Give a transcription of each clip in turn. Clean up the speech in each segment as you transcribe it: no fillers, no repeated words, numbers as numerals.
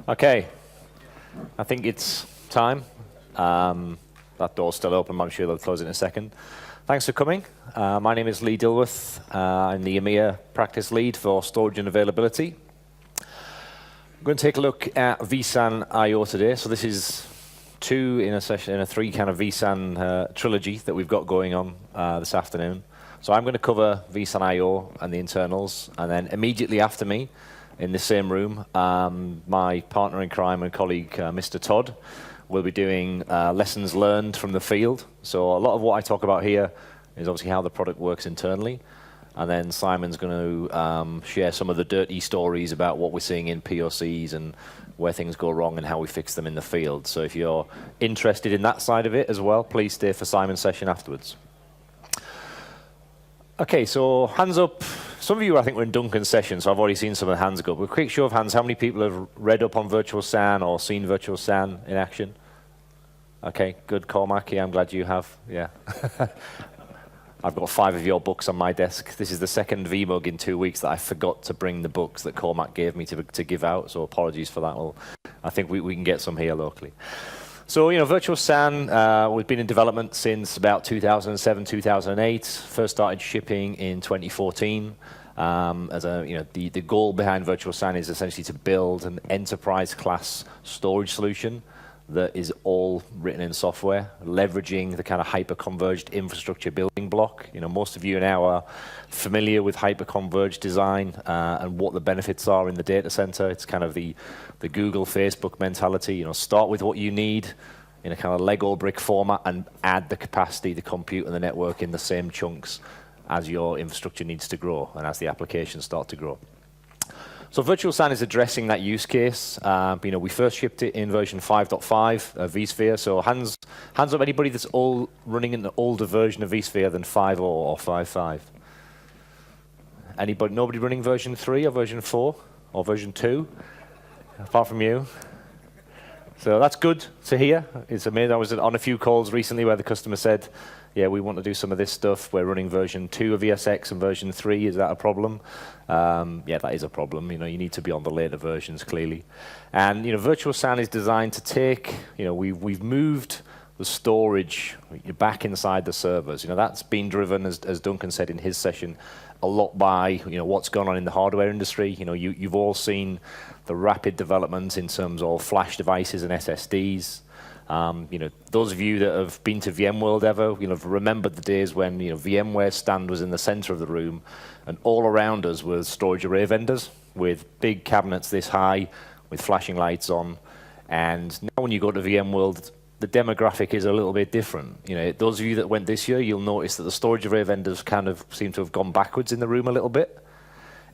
Okay, I think it's time. That door's still open, but I'm sure they'll close it in a second. Thanks for coming. My name is Dilworth. I'm the EMEA practice lead for storage and availability. I'm going to take a look at VSAN IO today. So this is two in a session, in a three kind of VSAN trilogy that we've got going on this afternoon. So I'm going to cover VSAN IO and the internals, and then immediately after me, in the same room, my partner in crime and colleague, Mr. Todd, will be doing lessons learned from the field. So a lot of what I talk about here is obviously how the product works internally. And then Simon's going to share some of the dirty stories about what we're seeing in POCs and where things go wrong and how we fix them in the field. So if you're interested in that side of it as well, please stay for Simon's session afterwards. Okay, so hands up. Some of you, I think, were in Duncan's session, so I've already seen some of the hands go up. A quick show of hands, how many people have read up on Virtual SAN or seen Virtual SAN in action? Okay, good, Cormac. Yeah, I'm glad you have. Yeah. I've got 5 of your books on my desk. This is the second VMUG in 2 weeks that I forgot to bring the books that Cormac gave me to give out, so apologies for that. Well, I think we can get some here locally. So, you know, Virtual SAN, we've been in development since about 2007, 2008. First started shipping in 2014. The goal behind Virtual SAN is essentially to build an enterprise-class storage solution that is all written in software, leveraging the kind of hyper-converged infrastructure building block. You know, most of you now are familiar with hyper-converged design and what the benefits are in the data center. It's kind of the Google, Facebook mentality. You know, start with what you need in a kind of Lego brick format and add the capacity, the compute, and the network in the same chunks as your infrastructure needs to grow and as the applications start to grow. So Virtual SAN is addressing that use case. We first shipped it in version 5.5 vSphere. So hands up, anybody that's all running an older version of vSphere than 5 or 5.5. Anybody? Nobody running version 3 or version 4 or version 2, apart from you. So that's good to hear. It's amazing. I was on a few calls recently where the customer said, yeah, we want to do some of this stuff. We're running version 2 of ESX and version 3. Is that a problem? Yeah, that is a problem. You know, you need to be on the later versions, clearly. And, you know, Virtual SAN is designed to take, you know, we've moved the storage back inside the servers. You know, that's been driven, as Duncan said in his session, a lot by, you know, what's gone on in the hardware industry. You know, you've all seen the rapid development in terms of flash devices and SSDs. You know, those of you that have been to VMworld ever, you know, have remembered the days when, you know, VMware's stand was in the center of the room, and all around us were storage array vendors with big cabinets this high, with flashing lights on. And now when you go to VMworld, the demographic is a little bit different. You know, those of you that went this year, you'll notice that the storage array vendors kind of seem to have gone backwards in the room a little bit.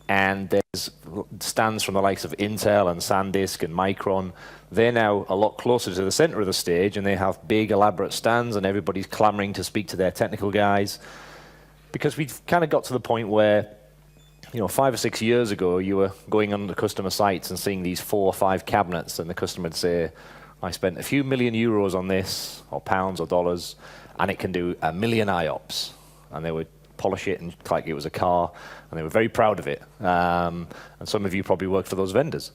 And there's stands from the likes of Intel and SanDisk and Micron. They're now a lot closer to the center of the stage, and they have big, elaborate stands, and everybody's clamoring to speak to their technical guys. Because we've kind of got to the point where, you know, 5 or 6 years ago, you were going on the customer sites and seeing these 4 or 5 cabinets, and the customer would say, I spent a few million euros on this, or pounds or dollars, and it can do 1 million IOPS. And they would polish it and like it was a car, and they were very proud of it. And some of you probably worked for those vendors.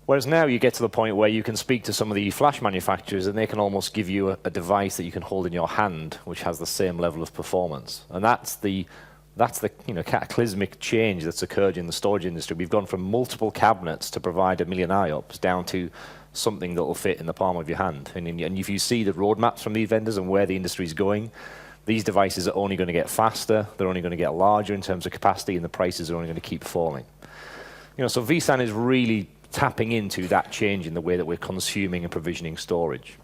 Whereas now you get to the point where you can speak to some of the flash manufacturers, and they can almost give you a device that you can hold in your hand, which has the same level of performance. And that's the cataclysmic change that's occurred in the storage industry. We've gone from multiple cabinets to provide 1 million IOPS down to something that will fit in the palm of your hand. And if you see the roadmaps from these vendors and where the industry is going, these devices are only going to get faster, they're only going to get larger in terms of capacity, and the prices are only going to keep falling. You know, so VSAN is really tapping into that change in the way that we're consuming and provisioning storage.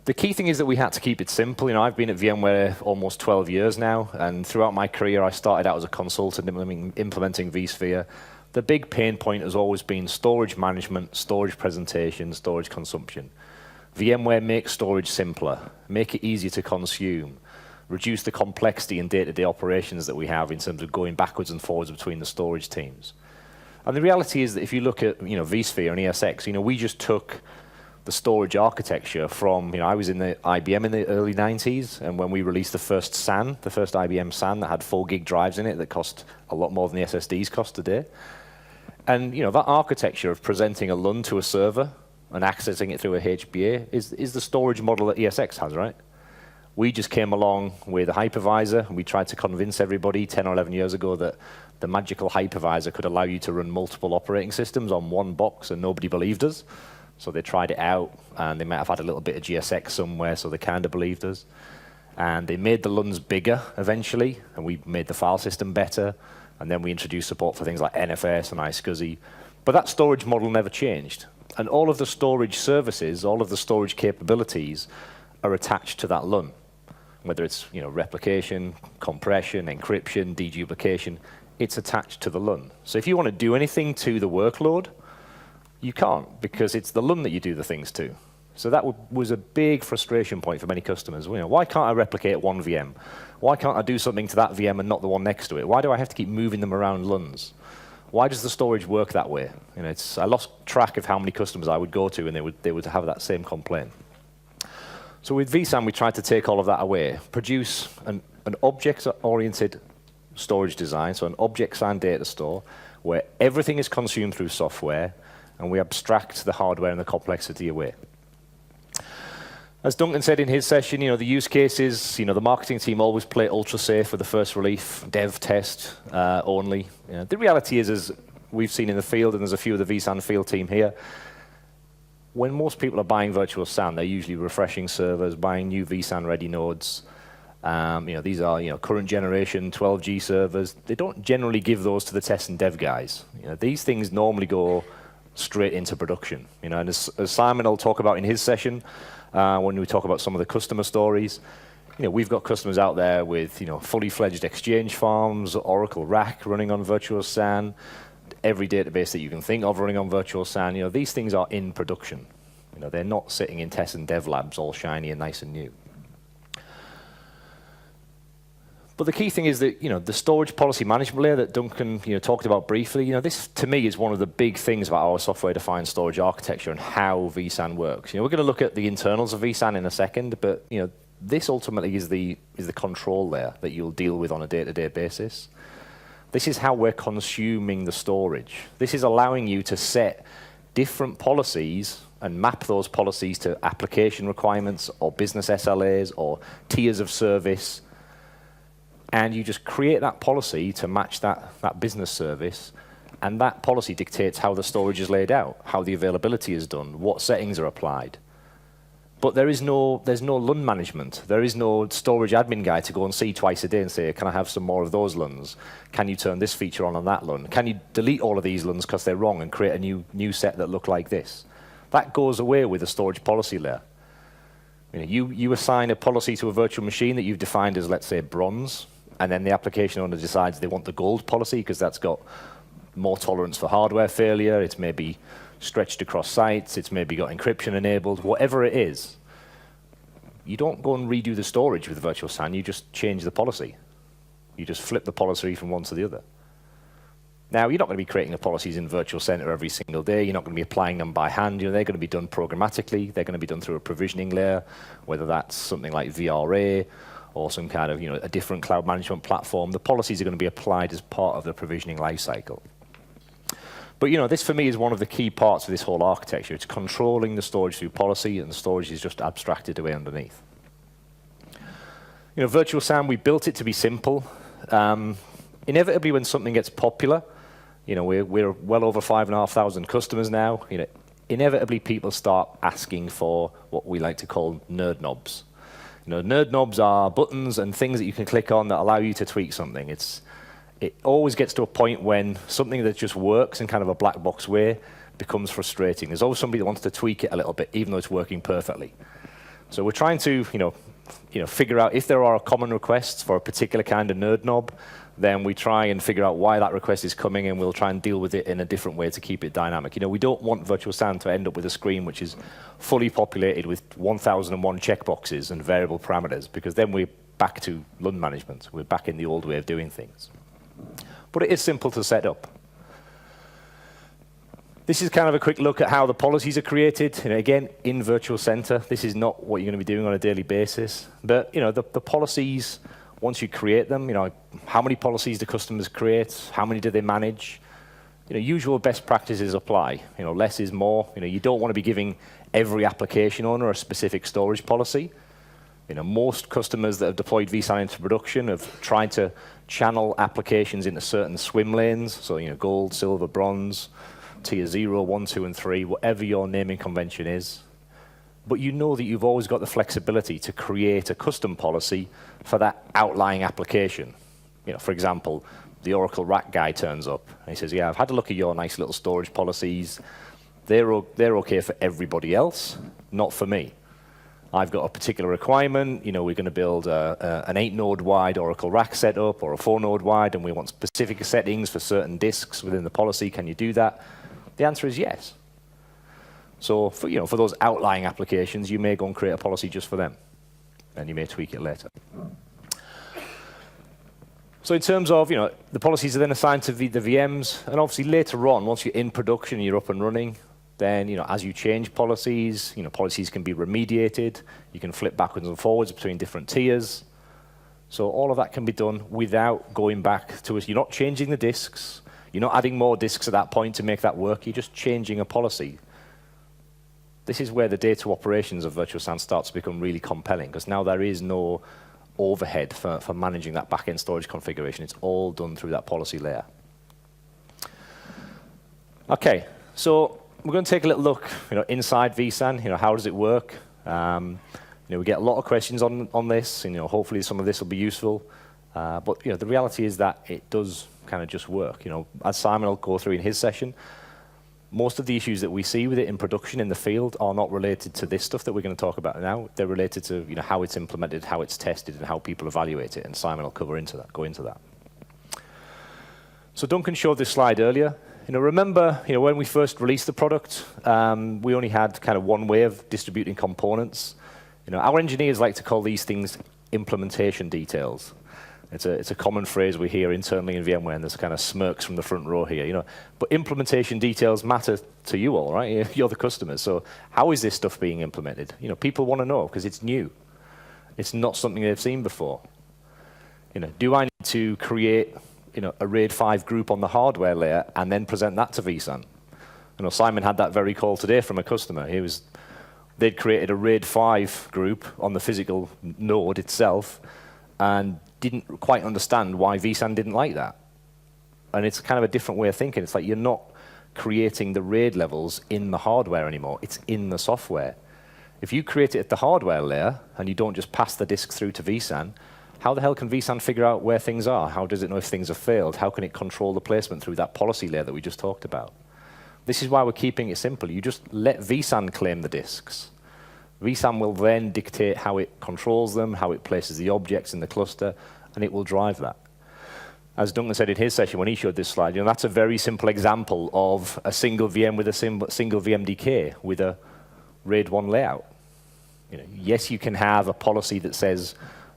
The key thing is that we had to keep it simple. You know, I've been at VMware almost 12 years now, and throughout my career, I started out as a consultant implementing vSphere. The big pain point has always been storage management, storage presentation, storage consumption. VMware makes storage simpler, make it easier to consume, reduce the complexity in day-to-day operations that we have in terms of going backwards and forwards between the storage teams. And the reality is that if you look at, you know, vSphere and ESX, you know, we just took the storage architecture from, you know, I was in the IBM in the early 90s, and when we released the first SAN, the first IBM SAN that had 4 gig drives in it that cost a lot more than the SSDs cost today. And that architecture of presenting a LUN to a server and accessing it through a HBA is the storage model that ESX has, right? We just came along with a hypervisor, and we tried to convince everybody 10 or 11 years ago that the magical hypervisor could allow you to run multiple operating systems on one box, and nobody believed us. So they tried it out, and they might have had a little bit of GSX somewhere, so they kind of believed us. And they made the LUNs bigger eventually, and we made the file system better. And then we introduced support for things like NFS and iSCSI. But that storage model never changed. And all of the storage services, all of the storage capabilities are attached to that LUN. Whether it's replication, compression, encryption, deduplication, it's attached to the LUN. So if you want to do anything to the workload, you can't, because it's the LUN that you do the things to. So that was a big frustration point for many customers. Why can't I replicate one VM? Why can't I do something to that VM and not the one next to it? Why do I have to keep moving them around LUNs? Why does the storage work that way? I lost track of how many customers I would go to, and they would have that same complaint. So with VSAN, we tried to take all of that away, produce an object-oriented storage design, so an object-signed data store, where everything is consumed through software, and we abstract the hardware and the complexity away. As Duncan said in his session, the use cases, the marketing team always play ultra safe with the first release, dev test only. The reality is, as we've seen in the field, and there's a few of the VSAN field team here, when most people are buying virtual SAN, they're usually refreshing servers, buying new VSAN ready nodes. These are current generation 12G servers. They don't generally give those to the test and dev guys. These things normally go straight into production. And as Simon will talk about in his session, when we talk about some of the customer stories, we've got customers out there with fully fledged Exchange farms, Oracle RAC running on virtual SAN, every database that you can think of running on virtual SAN. These things are in production. They're not sitting in test and dev labs all shiny and nice and new. But the key thing is that the storage policy management layer that Duncan talked about briefly, this to me is one of the big things about our software-defined storage architecture and how VSAN works. We're going to look at the internals of VSAN in a second, but this ultimately is the control layer that you'll deal with on a day-to-day basis. This is how we're consuming the storage. This is allowing you to set different policies and map those policies to application requirements or business SLAs or tiers of service. And you just create that policy to match that business service, and that policy dictates how the storage is laid out, how the availability is done, what settings are applied. But there's no LUN management. There is no storage admin guy to go and see twice a day and say, can I have some more of those LUNs? Can you turn this feature on that LUN? Can you delete all of these LUNs because they're wrong and create a new set that look like this? That goes away with the storage policy layer. You assign a policy to a virtual machine that you've defined as, let's say, bronze, and then the application owner decides they want the gold policy because that's got more tolerance for hardware failure. It's maybe stretched across sites. It's maybe got encryption enabled. Whatever it is, you don't go and redo the storage with virtual SAN. You just change the policy. You just flip the policy from one to the other. Now, you're not going to be creating the policies in Virtual Center every single day. You're not going to be applying them by hand. They're going to be done programmatically. They're going to be done through a provisioning layer, whether that's something like VRA or some kind of a different cloud management platform. The policies are going to be applied as part of the provisioning lifecycle. But this for me is one of the key parts of this whole architecture. It's controlling the storage through policy, and the storage is just abstracted away underneath. Virtual SAN, we built it to be simple. Inevitably, when something gets popular, we're well over 5,500 customers now. Inevitably, people start asking for what we like to call nerd knobs. Nerd knobs are buttons and things that you can click on that allow you to tweak something. It always gets to a point when something that just works in kind of a black box way becomes frustrating. There's always somebody that wants to tweak it a little bit, even though it's working perfectly. So we're trying to, figure out if there are common requests for a particular kind of nerd knob, then we try and figure out why that request is coming, and we'll try and deal with it in a different way to keep it dynamic. We don't want virtual SAN to end up with a screen which is fully populated with 1001 checkboxes and variable parameters, because then we're back to LUN management. We're back in the old way of doing things. But it is simple to set up. This is kind of a quick look at how the policies are created. Again, in Virtual Center, this is not what you're going to be doing on a daily basis. But the policies, once you create them, how many policies do customers create? How many do they manage? usual best practices apply. Less is more. You don't want to be giving every application owner a specific storage policy. Most customers that have deployed vSAN into production have tried to channel applications into certain swim lanes. So, gold, silver, bronze, tier 0, 1, 2, and 3, whatever your naming convention is. But you know that you've always got the flexibility to create a custom policy for that outlying application. For example, the Oracle rack guy turns up and he says, yeah, I've had a look at your nice little storage policies. They're okay for everybody else, not for me. I've got a particular requirement. We're going to build an 8-node wide Oracle rack setup or a 4-node wide, and we want specific settings for certain disks within the policy. Can you do that? The answer is yes. So for those outlying applications, you may go and create a policy just for them, and you may tweak it later. So in terms of, the policies are then assigned to the VMs, and obviously later on, once you're in production, you're up and running, then, as you change policies, policies can be remediated. You can flip backwards and forwards between different tiers. So all of that can be done without going back to us. You're not changing the disks. You're not adding more disks at that point to make that work. You're just changing a policy. This is where the data operations of Virtual SAN starts to become really compelling, because now there is no overhead for managing that back-end storage configuration. It's all done through that policy layer. OK, so we're going to take a little look inside vSAN. How does it work? We get a lot of questions on this. Hopefully some of this will be useful. But the reality is that it does kind of just work. As Simon will go through in his session, most of the issues that we see with it in production in the field are not related to this stuff that we're going to talk about now. They're related to how it's implemented, how it's tested, and how people evaluate it. And Simon will go into that. So Duncan showed this slide earlier. Remember, when we first released the product, we only had kind of one way of distributing components. Our engineers like to call these things implementation details. It's a common phrase we hear internally in VMware, and there's kind of smirks from the front row here. But implementation details matter to you all, right? You're the customers. So how is this stuff being implemented? People want to know because it's new. It's not something they've seen before. Do I need to create a RAID 5 group on the hardware layer and then present that to vSAN? Simon had that very call today from a customer. They'd created a RAID 5 group on the physical node itself and didn't quite understand why vSAN didn't like that. And it's kind of a different way of thinking. It's like you're not creating the RAID levels in the hardware anymore. It's in the software. If you create it at the hardware layer and you don't just pass the disk through to vSAN, how the hell can vSAN figure out where things are? How does it know if things have failed? How can it control the placement through that policy layer that we just talked about? This is why we're keeping it simple. You just let vSAN claim the disks. vSAN will then dictate how it controls them, how it places the objects in the cluster, and it will drive that. As Duncan said in his session when he showed this slide, that's a very simple example of a single VM with a single VMDK with a RAID 1 layout. Yes, you can have a policy that says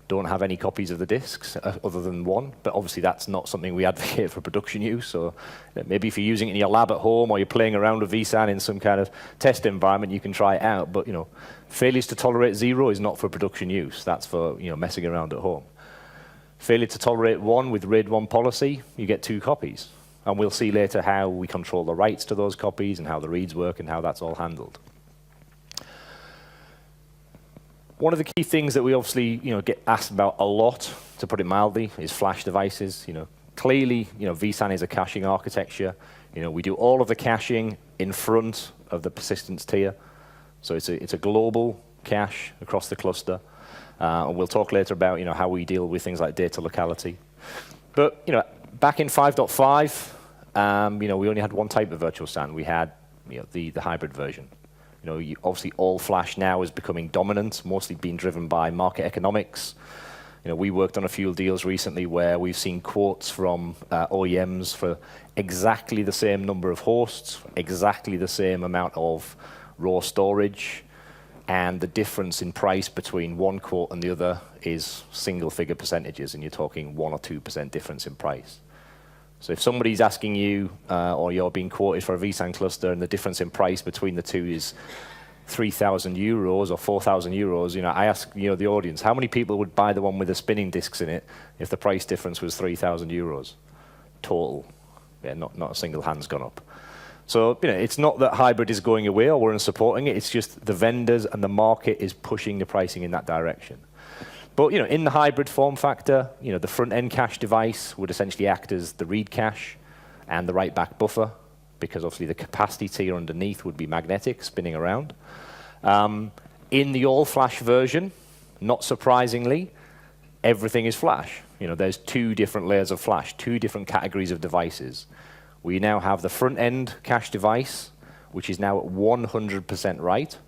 don't have any copies of the disks other than one, but obviously that's not something we advocate for production use. So maybe if you're using it in your lab at home or you're playing around with vSAN in some kind of test environment, you can try it out. But failures to tolerate 0 is not for production use. That's for messing around at home. Failure to tolerate 1 with RAID 1 policy, you get 2 copies. And we'll see later how we control the writes to those copies and how the reads work and how that's all handled. One of the key things that we obviously get asked about a lot, to put it mildly, is flash devices. Clearly, vSAN is a caching architecture. We do all of the caching in front of the persistence tier. So it's a global cache across the cluster. And we'll talk later about how we deal with things like data locality. But back in 5.5, we only had one type of virtual SAN. We had the hybrid version. Obviously all flash now is becoming dominant, mostly being driven by market economics. We worked on a few deals recently where we've seen quotes from OEMs for exactly the same number of hosts, exactly the same amount of raw storage, and the difference in price between one quote and the other is single-figure percentages, and you're talking 1 or 2% difference in price. So if somebody's asking you, or you're being quoted for a vSAN cluster, and the difference in price between the two is 3,000 euros or 4,000 euros, I ask the audience, how many people would buy the one with the spinning disks in it if the price difference was 3,000 euros total? Yeah, not a single hand's gone up. So it's not that hybrid is going away or we're supporting it. It's just the vendors and the market is pushing the pricing in that direction. But in the hybrid form factor, the front-end cache device would essentially act as the read cache and the write-back buffer, because obviously the capacity tier underneath would be magnetic, spinning around. In the all-flash version, not surprisingly, everything is flash. There's 2 different layers of flash, 2 different categories of devices. We now have the front-end cache device, which is now at 100% write,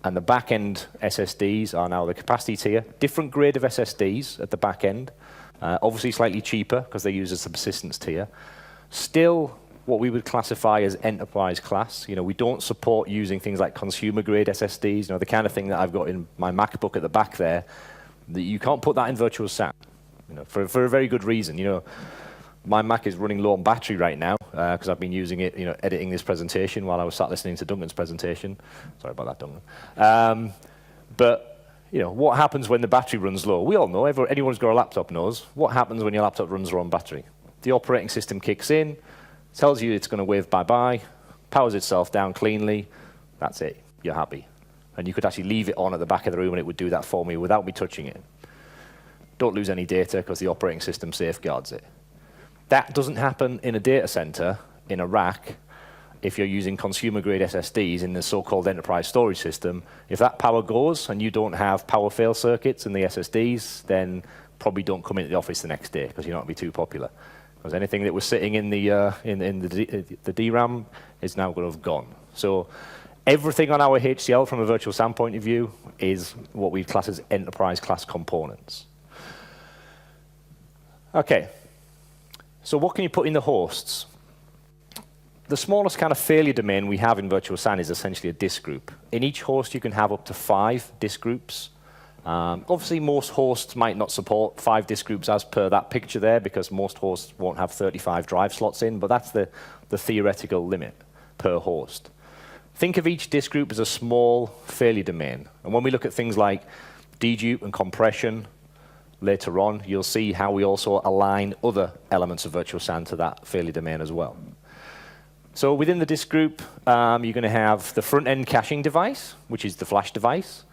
and the back-end SSDs are now the capacity tier. Different grade of SSDs at the back end, obviously slightly cheaper because they use a subsistence tier. Still, what we would classify as enterprise class. We don't support using things like consumer-grade SSDs, the kind of thing that I've got in my MacBook at the back there. That you can't put that in virtual SAN, for a very good reason. My Mac is running low on battery right now because I've been using it, editing this presentation while I was sat listening to Duncan's presentation. Sorry about that, Duncan. But what happens when the battery runs low? We all know. Anyone who's got a laptop knows what happens when your laptop runs low on battery. The operating system kicks in, tells you it's going to wave bye-bye, powers itself down cleanly. That's it. You're happy. And you could actually leave it on at the back of the room and it would do that for me without me touching it. Don't lose any data because the operating system safeguards it. That doesn't happen in a data center, in a rack, if you're using consumer-grade SSDs in the so-called enterprise storage system. If that power goes and you don't have power fail circuits in the SSDs, then probably don't come into the office the next day because you're not going to be too popular. Because anything that was sitting in the DRAM is now going to have gone. So everything on our HCL from a virtual SAN point of view is what we class as enterprise class components. Okay. So what can you put in the hosts? The smallest kind of failure domain we have in virtual SAN is essentially a disk group. In each host, you can have up to 5 disk groups. Obviously, most hosts might not support 5 disk groups as per that picture there, because most hosts won't have 35 drive slots in, but that's the theoretical limit per host. Think of each disk group as a small failure domain. And when we look at things like dedupe and compression, later on, you'll see how we also align other elements of virtual SAN to that failure domain as well. So within the disk group, you're going to have the front-end caching device, which is the flash device.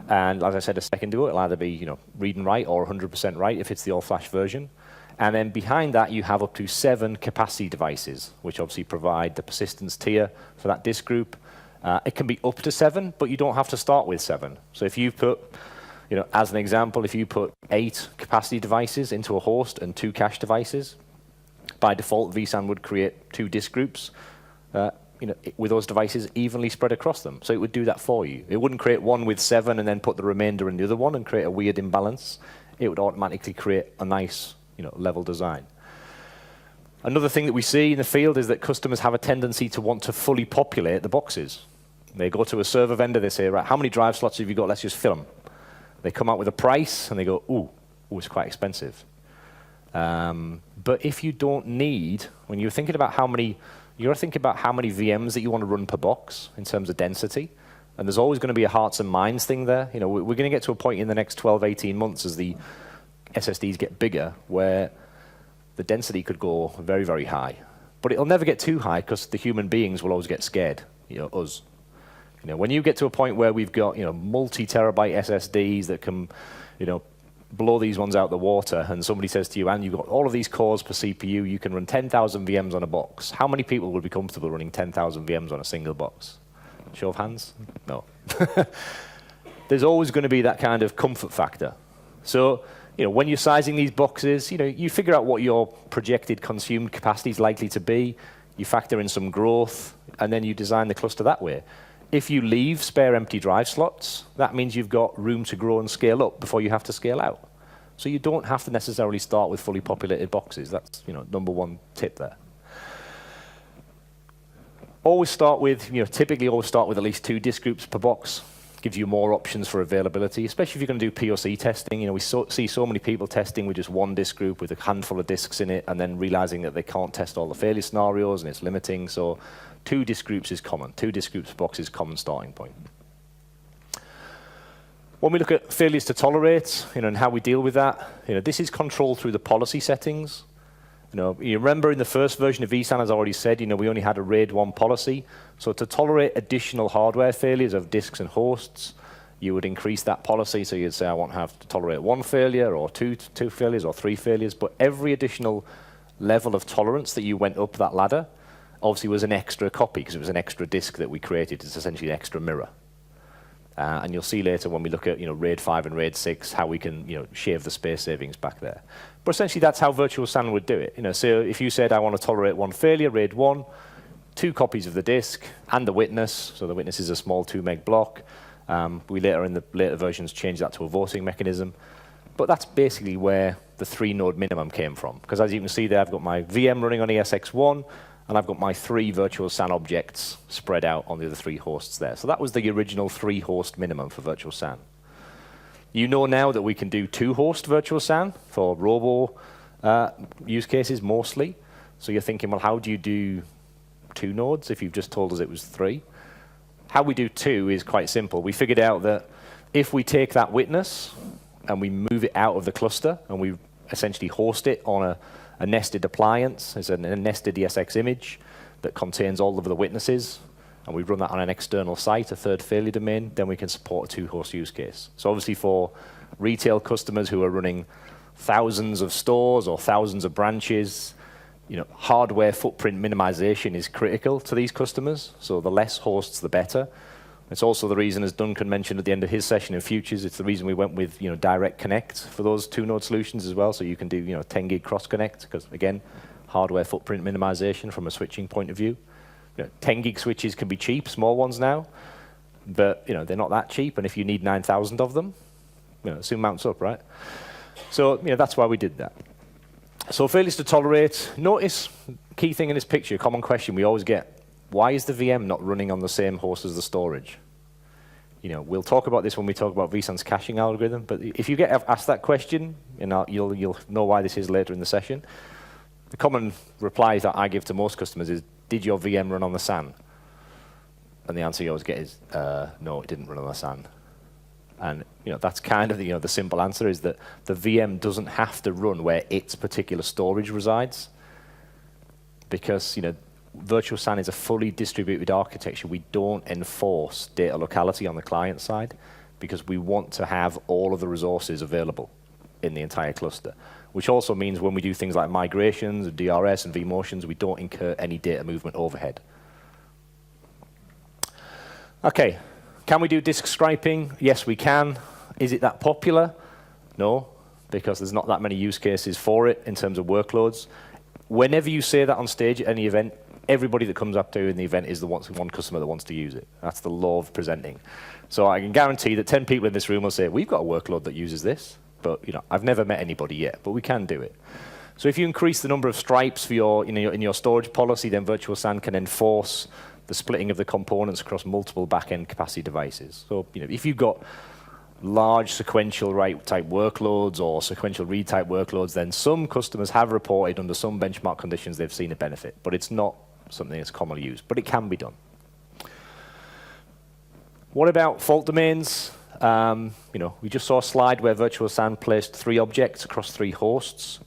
And as I said a second ago, it'll either be read and write or 100% write if it's the all-flash version. And then behind that, you have up to 7 capacity devices, which obviously provide the persistence tier for that disk group. It can be up to 7, but you don't have to start with 7. So if you put as an example, if you put 8 capacity devices into a host and 2 cache devices, by default, VSAN would create 2 disk groups with those devices evenly spread across them. So it would do that for you. It wouldn't create one with 7 and then put the remainder in the other one and create a weird imbalance. It would automatically create a nice level design. Another thing that we see in the field is that customers have a tendency to want to fully populate the boxes. They go to a server vendor, they say, right, how many drive slots have you got? Let's just fill them. They come out with a price, and they go, ooh, it's quite expensive. But if you don't need, when you're thinking about how many, you got to think about how many VMs that you want to run per box in terms of density. And there's always going to be a hearts and minds thing there. We're going to get to a point in the next 12, 18 months as the SSDs get bigger where the density could go very, very high. But it'll never get too high because the human beings will always get scared, us. When you get to a point where we've got multi-terabyte SSDs that can blow these ones out the water, and somebody says to you, and you've got all of these cores per CPU, you can run 10,000 VMs on a box. How many people would be comfortable running 10,000 VMs on a single box? Show of hands? No. There's always going to be that kind of comfort factor. So when you're sizing these boxes, you figure out what your projected consumed capacity is likely to be, you factor in some growth, and then you design the cluster that way. If you leave spare empty drive slots, that means you've got room to grow and scale up before you have to scale out. So you don't have to necessarily start with fully populated boxes. That's number one tip there. Always start with, typically always start with at least 2 disk groups per box. Gives you more options for availability, especially if you're going to do POC testing. We see so many people testing with just 1 disk group with a handful of disks in it and then realizing that they can't test all the failure scenarios and it's limiting. So 2 disk groups is common. 2 disk groups per box is common starting point. When we look at failures to tolerate, and how we deal with that, this is controlled through the policy settings. You remember in the first version of VSAN, as I already said, we only had a RAID 1 policy. So to tolerate additional hardware failures of disks and hosts, you would increase that policy. So you'd say, I want to have to tolerate 1 failure or two failures or 3 failures. But every additional level of tolerance that you went up that ladder obviously was an extra copy because it was an extra disk that we created. It's essentially an extra mirror. And you'll see later when we look at RAID 5 and RAID 6 how we can shave the space savings back there. But essentially that's how virtual SAN would do it. So if you said I want to tolerate 1 failure, RAID 1, 2 copies of the disk and the witness. So the witness is a small 2 meg block. We later in the later versions changed that to a voting mechanism. But that's basically where the 3-node minimum came from. Because as you can see there, I've got my VM running on ESX1. And I've got my 3 virtual SAN objects spread out on the other 3 hosts there. So that was the original 3-host minimum for virtual SAN. You know now that we can do 2-host virtual SAN for robo use cases mostly. So you're thinking, well, how do you do 2 nodes if you've just told us it was 3? How we do 2 is quite simple. We figured out that if we take that witness and we move it out of the cluster and we essentially host it on a nested appliance, it's a nested ESX image that contains all of the witnesses, and we run that on an external site, a third failure domain, then we can support a 2-host use case. So obviously for retail customers who are running thousands of stores or thousands of branches, hardware footprint minimization is critical to these customers, so the less hosts, the better. It's also the reason, as Duncan mentioned at the end of his session in Futures, it's the reason we went with direct connect for those 2-node solutions as well, so you can do 10 gig cross connect, because again, hardware footprint minimization from a switching point of view. 10 gig switches can be cheap, small ones now, but they're not that cheap, and if you need 9,000 of them, it soon mounts up, right? So that's why we did that. So failures to tolerate. Notice, key thing in this picture, common question we always get, why is the VM not running on the same host as the storage? We'll talk about this when we talk about vSAN's caching algorithm, but if you get asked that question, you'll know why this is later in the session. The common replies that I give to most customers is, did your VM run on the SAN? And the answer you always get is, no, it didn't run on the SAN. And that's kind of the simple answer is that the VM doesn't have to run where its particular storage resides, because virtual SAN is a fully distributed architecture. We don't enforce data locality on the client side because we want to have all of the resources available in the entire cluster, which also means when we do things like migrations, DRS, and vMotions, we don't incur any data movement overhead. Okay, can we do disk striping? Yes, we can. Is it that popular? No, because there's not that many use cases for it in terms of workloads. Whenever you say that on stage at any event, everybody that comes up to you in the event is the one customer that wants to use it. That's the law of presenting. So I can guarantee that 10 people in this room will say, we've got a workload that uses this, but I've never met anybody yet, but we can do it. So if you increase the number of stripes for your, in your storage policy, then virtual SAN can enforce the splitting of the components across multiple back-end capacity devices. So if you've got large sequential write type workloads or sequential read type workloads, then some customers have reported under some benchmark conditions they've seen a benefit, but it's not something that's commonly used, but it can be done. What about fault domains? We just saw a slide where virtual SAN placed 3 objects across 3 hosts.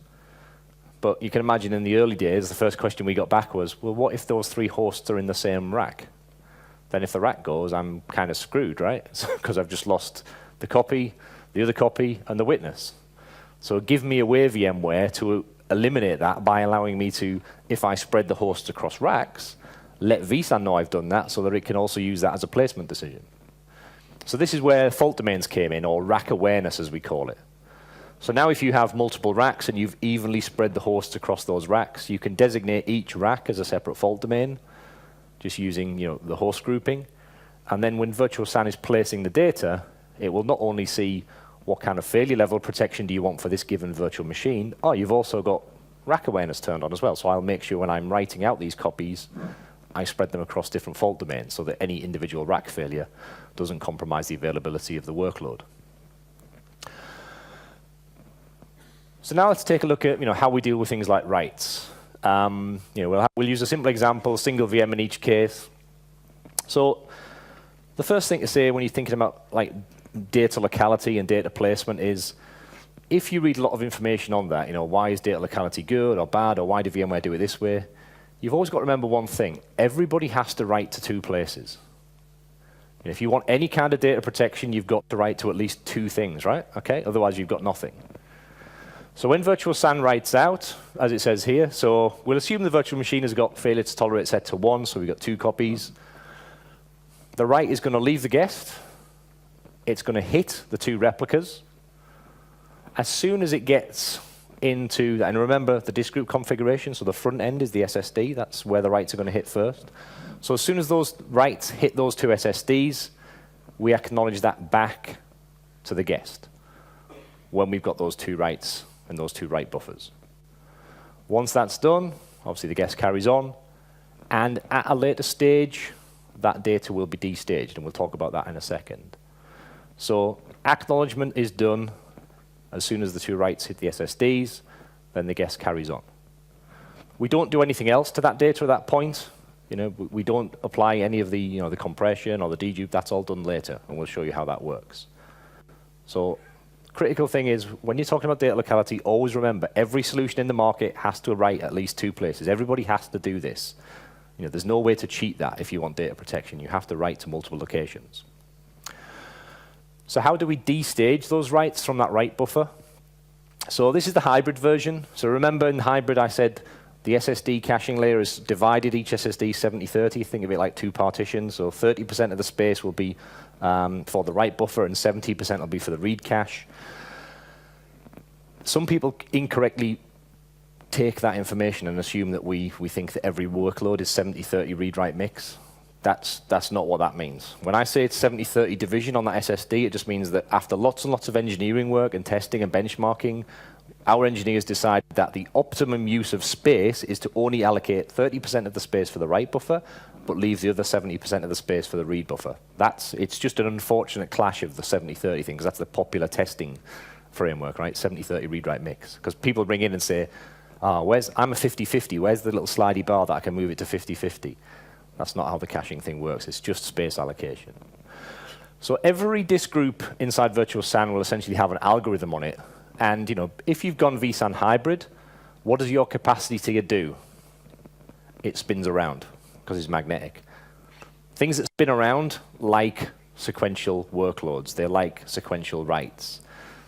But you can imagine in the early days, the first question we got back was, well, what if those 3 hosts are in the same rack? Then if the rack goes, I'm kind of screwed, right? Because I've just lost the copy, the other copy, and the witness. So give me a way, VMware, to eliminate that by allowing me to, if I spread the hosts across racks, let vSAN know I've done that so that it can also use that as a placement decision. So this is where fault domains came in, or rack awareness as we call it. So now if you have multiple racks and you've evenly spread the hosts across those racks, you can designate each rack as a separate fault domain, just using the host grouping. And then when virtual SAN is placing the data, it will not only see what kind of failure level protection do you want for this given virtual machine, you've also got rack awareness turned on as well. So I'll make sure when I'm writing out these copies, I spread them across different fault domains so that any individual rack failure doesn't compromise the availability of the workload. So now let's take a look at how we deal with things like writes. We'll use a simple example, single VM in each case. So the first thing to say when you're thinking about data locality and data placement is if you read a lot of information on that, why is data locality good or bad, or why did VMware do it this way, you've always got to remember one thing. Everybody has to write to two places. If you want any kind of data protection, you've got to write to at least two things, right? Okay, otherwise you've got nothing. So when virtual SAN writes out, as it says here, so we'll assume the virtual machine has got failure to tolerate set to 1, so we've got 2 copies. The write is going to leave the guest. It's going to hit the 2 replicas. As soon as it gets into, and remember the disk group configuration, so the front end is the SSD. That's where the writes are going to hit first. So as soon as those writes hit those 2 SSDs, we acknowledge that back to the guest when we've got those 2 writes and those 2 write buffers. Once that's done, obviously the guest carries on, and at a later stage, that data will be destaged, and we'll talk about that in a second. So acknowledgement is done as soon as the 2 writes hit the SSDs, then the guest carries on. We don't do anything else to that data at that point. We don't apply any of the, the compression or the dedupe. That's all done later, and we'll show you how that works. So critical thing is, when you're talking about data locality, always remember, every solution in the market has to write at least 2 places. Everybody has to do this. There's no way to cheat that if you want data protection. You have to write to multiple locations. So how do we destage those writes from that write buffer? So this is the hybrid version. So remember in hybrid I said the SSD caching layer is divided each SSD 70-30. Think of it like 2 partitions. So 30% of the space will be for the write buffer and 70% will be for the read cache. Some people incorrectly take that information and assume that we think that every workload is 70-30 read-write mix. That's not what that means. When I say it's 70-30 division on that SSD, it just means that after lots and lots of engineering work and testing and benchmarking, our engineers decided that the optimum use of space is to only allocate 30% of the space for the write buffer, but leave the other 70% of the space for the read buffer. It's just an unfortunate clash of the 70-30 thing, because that's the popular testing framework, right? 70-30 read-write mix. Because people bring in and say, I'm a 50-50, where's the little slidey bar that I can move it to 50-50? That's not how the caching thing works. It's just space allocation. So every disk group inside virtual SAN will essentially have an algorithm on it. And if you've gone VSAN hybrid, what does your capacity tier do? It spins around because it's magnetic. Things that spin around like sequential workloads. They're like sequential writes.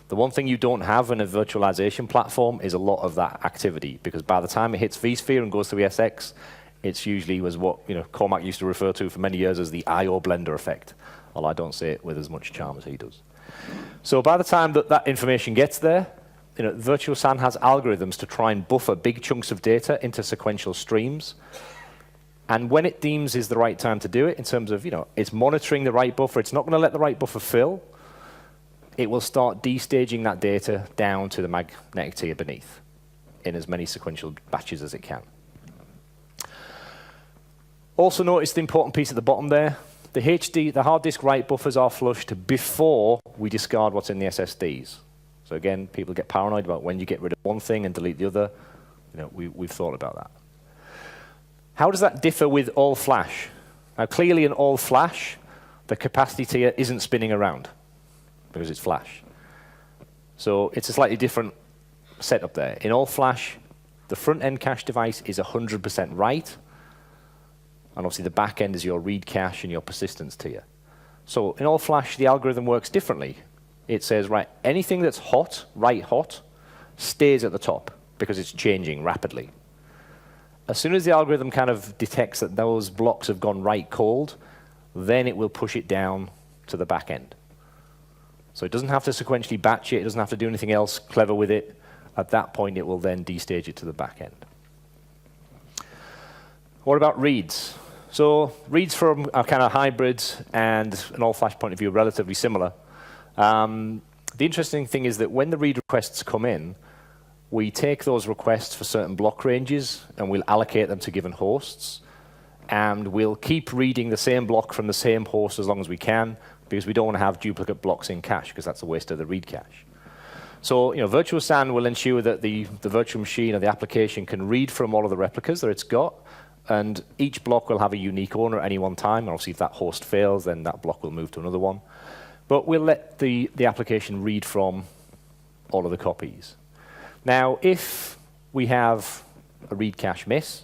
The one thing you don't have in a virtualization platform is a lot of that activity, because by the time it hits vSphere and goes to ESX, it's usually was what Cormac used to refer to for many years as the I/O blender effect, although I don't say it with as much charm as he does. So by the time that information gets there, virtual SAN has algorithms to try and buffer big chunks of data into sequential streams. And when it deems is the right time to do it, in terms of it's monitoring the write buffer, it's not going to let the write buffer fill. It will start destaging that data down to the magnetic tier beneath in as many sequential batches as it can. Also notice the important piece at the bottom there. The hard disk write buffers are flushed before we discard what's in the SSDs. So again, people get paranoid about when you get rid of one thing and delete the other. We've thought about that. How does that differ with all flash? Now clearly in all flash, the capacity tier isn't spinning around because it's flash. So it's a slightly different setup there. In all flash, the front end cache device is 100% write. And obviously the back end is your read cache and your persistence tier. So in all flash, the algorithm works differently. It says, right, anything that's hot, write hot, stays at the top because it's changing rapidly. As soon as the algorithm kind of detects that those blocks have gone write cold, then it will push it down to the back end. So it doesn't have to sequentially batch it. It doesn't have to do anything else clever with it. At that point, it will then destage it to the back end. What about reads? So reads from our kind of hybrids and an all-flash point of view are relatively similar. The interesting thing is that when the read requests come in, we take those requests for certain block ranges and we'll allocate them to given hosts. And we'll keep reading the same block from the same host as long as we can, because we don't want to have duplicate blocks in cache, because that's a waste of the read cache. So virtual SAN will ensure that the virtual machine or the application can read from all of the replicas that it's got. And each block will have a unique owner at any one time. And obviously, if that host fails, then that block will move to another one. But we'll let the application read from all of the copies. Now, if we have a read cache miss,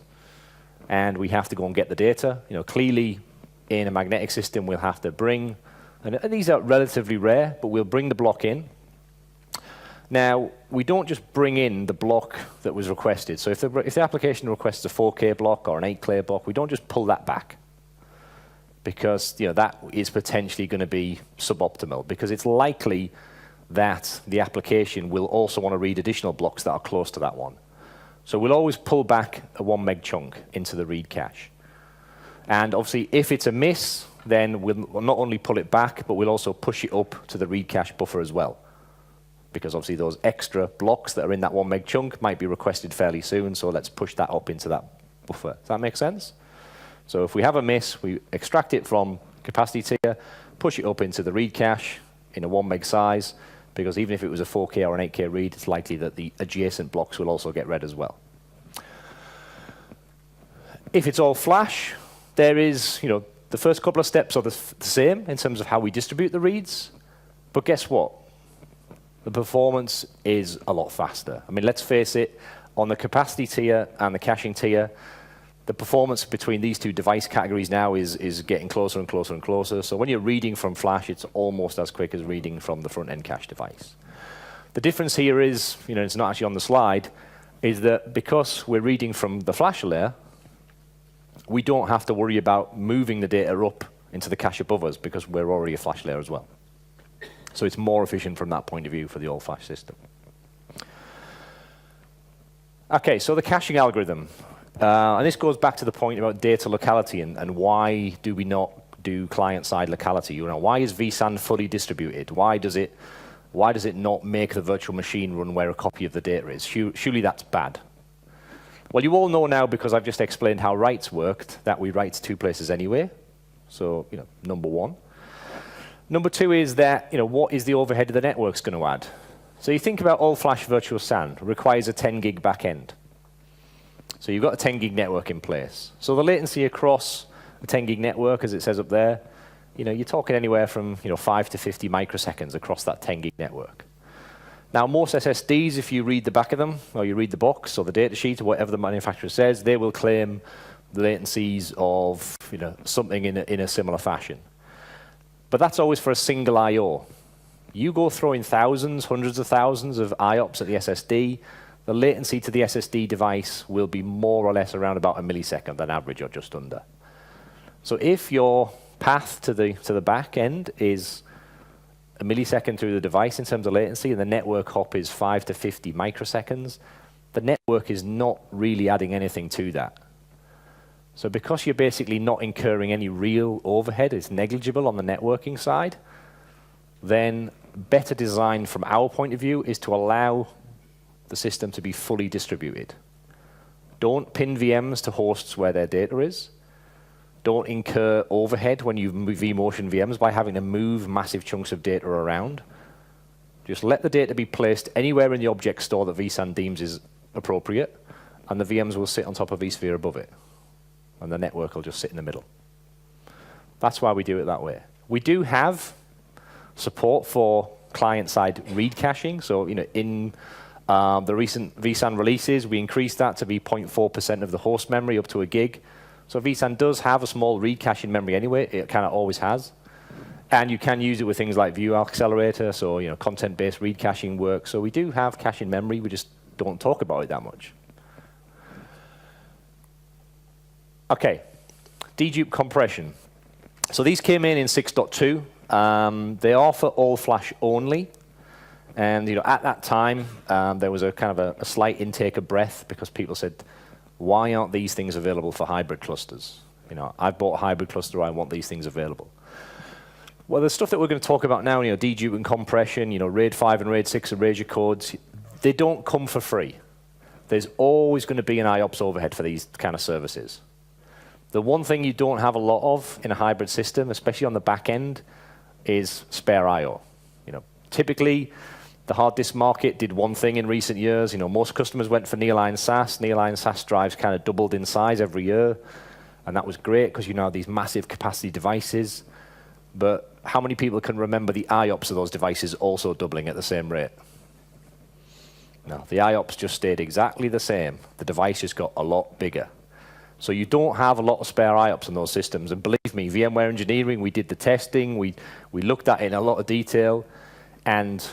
and we have to go and get the data, clearly in a magnetic system we'll have to bring, and these are relatively rare, but we'll bring the block in. Now, we don't just bring in the block that was requested. So if the application requests a 4K block or an 8K block, we don't just pull that back, because that is potentially going to be suboptimal, because it's likely that the application will also want to read additional blocks that are close to that one. So we'll always pull back a 1 meg chunk into the read cache. And obviously, if it's a miss, then we'll not only pull it back, but we'll also push it up to the read cache buffer as well, because obviously those extra blocks that are in that 1 meg chunk might be requested fairly soon, so let's push that up into that buffer. Does that make sense? So if we have a miss, we extract it from capacity tier, push it up into the read cache in a 1 meg size, because even if it was a 4K or an 8K read, it's likely that the adjacent blocks will also get read as well. If it's all flash, there is, the first couple of steps are the same in terms of how we distribute the reads, but guess what? The performance is a lot faster. I mean, let's face it, on the capacity tier and the caching tier, the performance between these two device categories now is getting closer and closer and closer. So when you're reading from flash, it's almost as quick as reading from the front-end cache device. The difference here is, it's not actually on the slide, is that because we're reading from the flash layer, we don't have to worry about moving the data up into the cache above us, because we're already a flash layer as well. So it's more efficient from that point of view for the all-flash system. OK, so the caching algorithm. And this goes back to the point about data locality and why do we not do client-side locality? Why is VSAN fully distributed? Why does it not make the virtual machine run where a copy of the data is? Surely that's bad. Well, you all know now, because I've just explained how writes worked, that we write to 2 places anyway. So, number 1. Number 2 is that, what is the overhead the network's going to add? So you think about all-flash virtual SAN requires a 10 gig backend. So you've got a 10 gig network in place. So the latency across a 10 gig network, as it says up there, you're talking anywhere from 5 to 50 microseconds across that 10 gig network. Now, most SSDs, if you read the back of them, or you read the box or the data sheet or whatever the manufacturer says, they will claim the latencies of something in a similar fashion. But that's always for a single I/O. You go throwing thousands, hundreds of thousands of IOPS at the SSD, the latency to the SSD device will be more or less around about a millisecond on average, or just under. So if your path to the back end is a millisecond through the device in terms of latency, and the network hop is 5 to 50 microseconds, the network is not really adding anything to that. So because you're basically not incurring any real overhead, it's negligible on the networking side, then better design from our point of view is to allow the system to be fully distributed. Don't pin VMs to hosts where their data is. Don't incur overhead when you vMotion VMs by having to move massive chunks of data around. Just let the data be placed anywhere in the object store that vSAN deems is appropriate, and the VMs will sit on top of vSphere above it, and the network will just sit in the middle. That's why we do it that way. We do have support for client-side read caching. So in the recent vSAN releases, we increased that to be 0.4% of the host memory up to a gig. So vSAN does have a small read caching memory anyway. It kind of always has. And you can use it with things like View Accelerator, so content-based read caching works. So we do have caching memory. We just don't talk about it that much. OK, dedupe compression. So these came in 6.2. They are for all flash only. And at that time, there was a kind of a slight intake of breath, because people said, why aren't these things available for hybrid clusters? I've bought a hybrid cluster, I want these things available. Well, the stuff that we're going to talk about now, dedupe and compression, RAID 5 and RAID 6 Erasure codes, they don't come for free. There's always going to be an IOPS overhead for these kind of services. The one thing you don't have a lot of in a hybrid system, especially on the back end, is spare I/O. Typically, the hard disk market did one thing in recent years. Most customers went for nearline SAS. Nearline SAS drives kind of doubled in size every year, and that was great because have these massive capacity devices. But how many people can remember the IOPS of those devices also doubling at the same rate? No, the IOPS just stayed exactly the same. The device just got a lot bigger. So you don't have a lot of spare IOPS in those systems. And believe me, VMware engineering, we did the testing, we looked at it in a lot of detail. And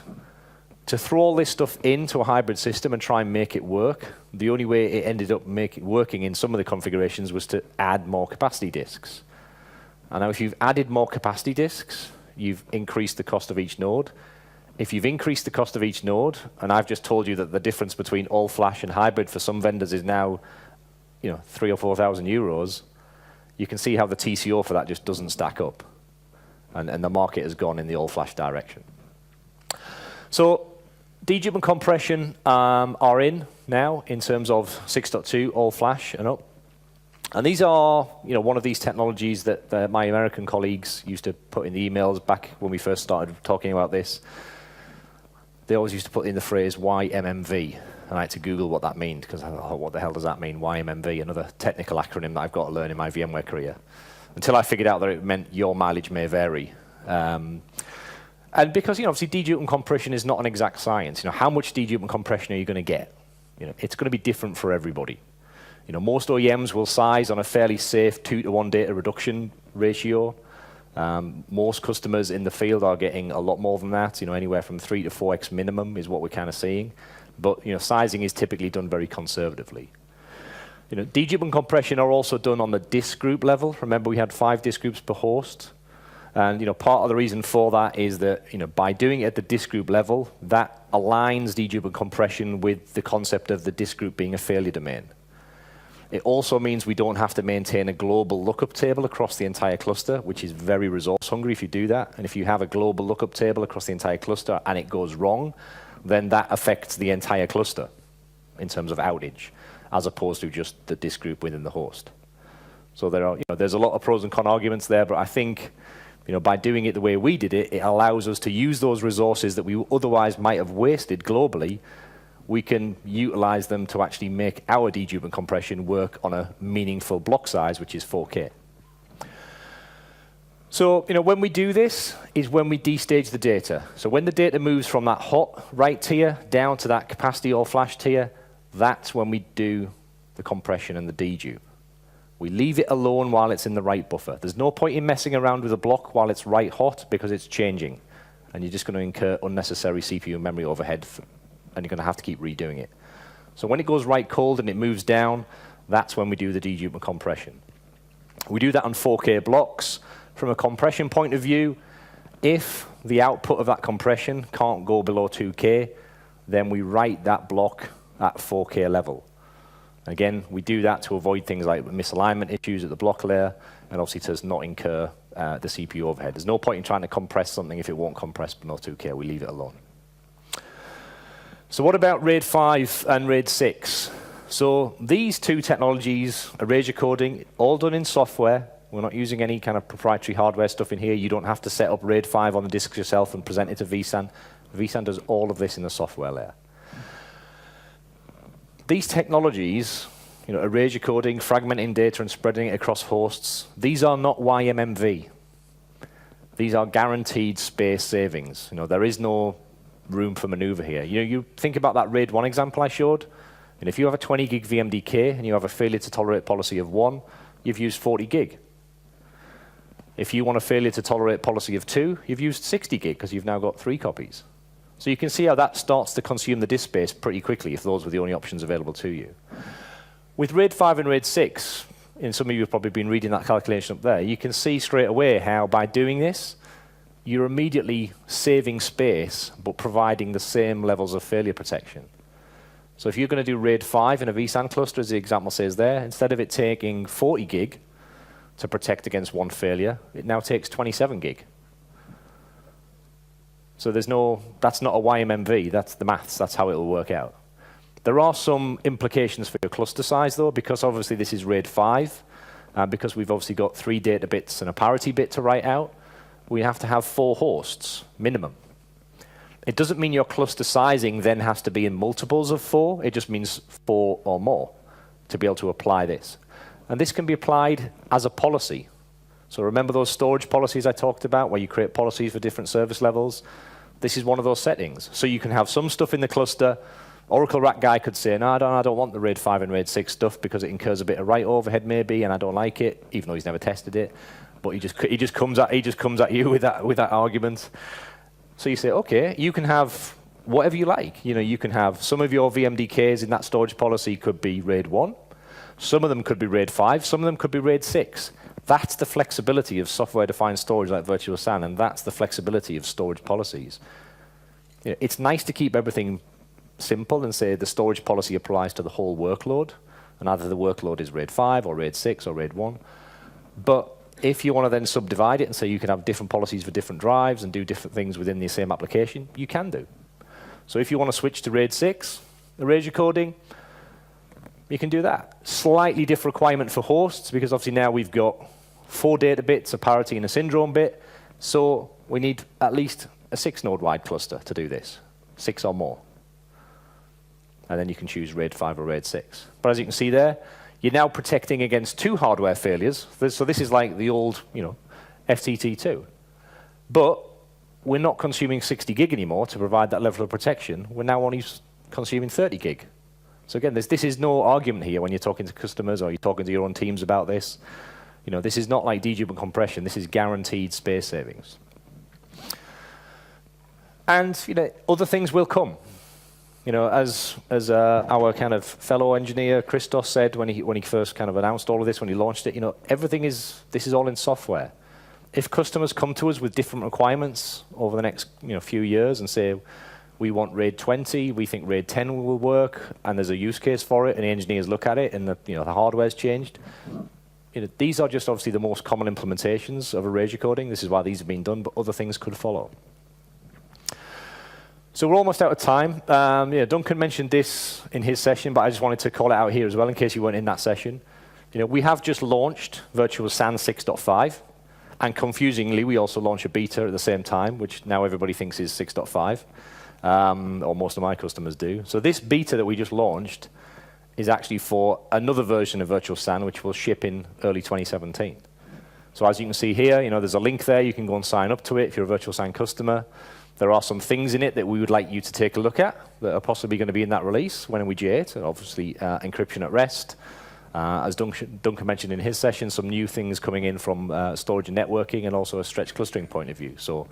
to throw all this stuff into a hybrid system and try and make it work, the only way it ended up working in some of the configurations was to add more capacity disks. And now if you've added more capacity disks, you've increased the cost of each node. If you've increased the cost of each node, and I've just told you that the difference between all flash and hybrid for some vendors is now 3,000 or 4,000 euros, you can see how the TCO for that just doesn't stack up. And the market has gone in the all flash direction. So dedupe and compression are in now in terms of 6.2 all flash and up. And these are one of these technologies that my American colleagues used to put in the emails back when we first started talking about this. They always used to put in the phrase YMMV. And I had to Google what that meant, because I thought, what the hell does that mean? YMMV, another technical acronym that I've got to learn in my VMware career. Until I figured out that it meant your mileage may vary. And because obviously dedupe and compression is not an exact science. How much dedupe and compression are you going to get? It's going to be different for everybody. Most OEMs will size on a fairly safe 2-to-1 data reduction ratio. Most customers in the field are getting a lot more than that. Anywhere from 3 to 4x minimum is what we're kind of seeing. But sizing is typically done very conservatively. Dedupe and compression are also done on the disk group level. Remember, we had 5 disk groups per host. And part of the reason for that is that by doing it at the disk group level, that aligns dedupe and compression with the concept of the disk group being a failure domain. It also means we don't have to maintain a global lookup table across the entire cluster, which is very resource hungry if you do that. And if you have a global lookup table across the entire cluster and it goes wrong, then that affects the entire cluster in terms of outage, as opposed to just the disk group within the host. So there's a lot of pros and con arguments there, but I think by doing it the way we did it, it allows us to use those resources that we otherwise might have wasted globally. We can utilize them to actually make our dedupe and compression work on a meaningful block size, which is 4K. So, when we do this is when we destage the data. So when the data moves from that hot write tier down to that capacity or flash tier, that's when we do the compression and the dedupe. We leave it alone while it's in the write buffer. There's no point in messing around with a block while it's write hot, because it's changing. And you're just going to incur unnecessary CPU and memory overhead, and you're going to have to keep redoing it. So when it goes write cold and it moves down, that's when we do the dedupe and compression. We do that on 4K blocks. From a compression point of view, if the output of that compression can't go below 2K, then we write that block at 4K level. Again, we do that to avoid things like misalignment issues at the block layer, and obviously to not incur the CPU overhead. There's no point in trying to compress something if it won't compress below 2K. We leave it alone. So what about RAID 5 and RAID 6? So these two technologies, Erasure coding, all done in software. We're not using any kind of proprietary hardware stuff in here. You don't have to set up RAID 5 on the disks yourself and present it to VSAN. VSAN does all of this in the software layer. These technologies, Erasure coding, fragmenting data and spreading it across hosts, these are not YMMV. These are guaranteed space savings. There is no room for maneuver here. You think about that RAID 1 example I showed, and if you have a 20 gig VMDK and you have a failure to tolerate policy of 1, you've used 40 gig. If you want a failure to tolerate policy of 2, you've used 60 gig because you've now got 3 copies. So you can see how that starts to consume the disk space pretty quickly if those were the only options available to you. With RAID 5 and RAID 6, and some of you have probably been reading that calculation up there, you can see straight away how by doing this, you're immediately saving space but providing the same levels of failure protection. So if you're going to do RAID 5 in a vSAN cluster, as the example says there, instead of it taking 40 gig to protect against 1 failure, it now takes 27 gig. So that's not a YMMV, that's the maths, that's how it'll work out. There are some implications for your cluster size though, because obviously this is RAID 5, because we've obviously got 3 data bits and a parity bit to write out, we have to have 4 hosts, minimum. It doesn't mean your cluster sizing then has to be in multiples of 4, it just means 4 or more to be able to apply this. And this can be applied as a policy. So remember those storage policies I talked about, where you create policies for different service levels? This is one of those settings. So you can have some stuff in the cluster Oracle rack guy could say, no, I don't want the RAID 5 and RAID 6 stuff because it incurs a bit of write overhead maybe, and I don't like it, even though he's never tested it. But he just comes at you with that argument. So you say, okay, you can have whatever you like. You can have some of your VMDKs in that storage policy could be RAID 1. Some of them could be RAID 5. Some of them could be RAID 6. That's the flexibility of software-defined storage like Virtual SAN, and that's the flexibility of storage policies. It's nice to keep everything simple and say the storage policy applies to the whole workload, and either the workload is RAID 5 or RAID 6 or RAID 1. But if you want to then subdivide it and say you can have different policies for different drives and do different things within the same application, you can do. So if you want to switch to RAID 6, Erasure coding, you can do that. Slightly different requirement for hosts, because obviously now we've got 4 data bits, a parity and a syndrome bit, so we need at least a 6-node wide cluster to do this, 6 or more. And then you can choose RAID 5 or RAID 6. But as you can see there, you're now protecting against 2 hardware failures. So this is like the old, FTT2. But we're not consuming 60 gig anymore to provide that level of protection. We're now only consuming 30 gig. So again, this is no argument here when you're talking to customers or you're talking to your own teams about this. This is not like dedupe and compression. This is guaranteed space savings. And other things will come. As our kind of fellow engineer Christos said when he first kind of announced all of this, when he launched it, this is all in software. If customers come to us with different requirements over the next few years and say, we want RAID 20, we think RAID 10 will work, and there's a use case for it, and the engineers look at it, and the hardware's changed. These are just obviously the most common implementations of Erasure coding. This is why these have been done, but other things could follow. So we're almost out of time. Duncan mentioned this in his session, but I just wanted to call it out here as well in case you weren't in that session. We have just launched Virtual SAN 6.5, and confusingly, we also launched a beta at the same time, which now everybody thinks is 6.5, or most of my customers do. So this beta that we just launched is actually for another version of Virtual SAN, which will ship in early 2017. So as you can see here, there's a link there. You can go and sign up to it if you're a Virtual SAN customer. There are some things in it that we would like you to take a look at that are possibly going to be in that release when we G8, obviously encryption at rest. As Duncan mentioned in his session, some new things coming in from storage and networking and also a stretched clustering point of view. So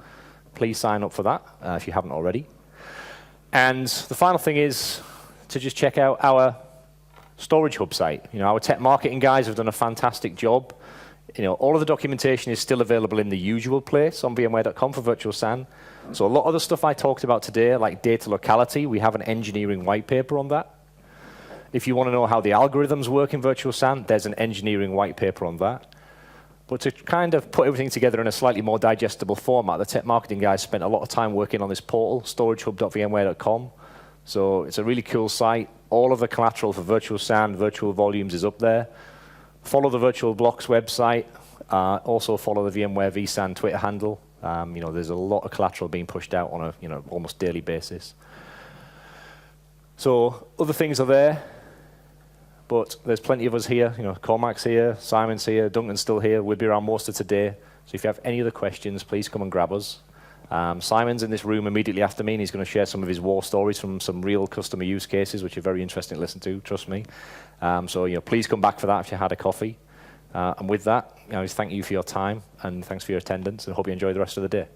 please sign up for that if you haven't already. And the final thing is to just check out our Storage Hub site. Our tech marketing guys have done a fantastic job. All of the documentation is still available in the usual place on VMware.com for Virtual SAN. So a lot of the stuff I talked about today, like data locality, we have an engineering white paper on that. If you want to know how the algorithms work in Virtual SAN, there's an engineering white paper on that. But to kind of put everything together in a slightly more digestible format, the tech marketing guys spent a lot of time working on this portal, storagehub.vmware.com. So it's a really cool site. All of the collateral for Virtual SAN, virtual volumes is up there. Follow the Virtual Blocks website. Also follow the VMware VSAN Twitter handle. There's a lot of collateral being pushed out on a almost daily basis. So other things are there, but there's plenty of us here. Cormac's here, Simon's here, Duncan's still here. We'll be around most of today. So if you have any other questions, please come and grab us. Simon's in this room immediately after me, and he's going to share some of his war stories from some real customer use cases, which are very interesting to listen to, trust me. So please come back for that if you had a coffee. And with that, thank you for your time, and thanks for your attendance, and hope you enjoy the rest of the day.